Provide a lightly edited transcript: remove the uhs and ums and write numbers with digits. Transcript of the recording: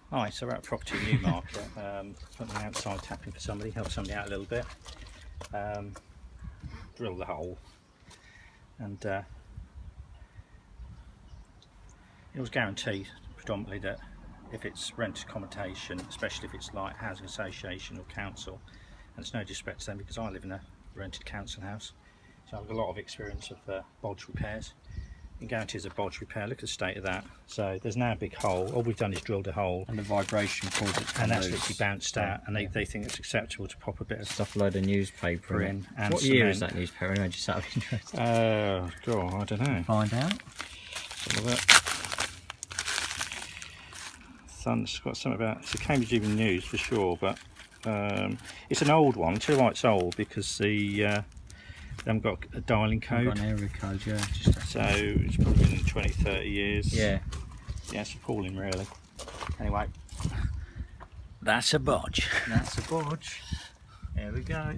Hi, so we're at Property Newmarket, putting the outside tapping for somebody, help somebody out a little bit, drill the hole, and it was guaranteed predominantly that if it's rented accommodation, especially if it's like housing association or council, and it's no disrespect to them because I live in a rented council house, so I've got a lot of experience of bodge repairs. It guarantees a bodge repair. Look at the state of that. So there's now a big hole. All we've done is drilled a hole, and the vibration caused it to and that's loose. literally bounced out. And they think it's acceptable to pop a bit of Stuff a load of newspaper in. And what year is that newspaper? Anyway, just out of interest. God, I don't know. Find out. Some of it. Sun's got something about. It's a Cambridge Evening News for sure, but it's an old one. Tell you why it's old, because they haven't got a dialing code. Got an area code, yeah. So it's probably been 20, 30 years. Yeah. Yeah, it's appalling, really. Anyway, that's a bodge. That's a bodge. There we go.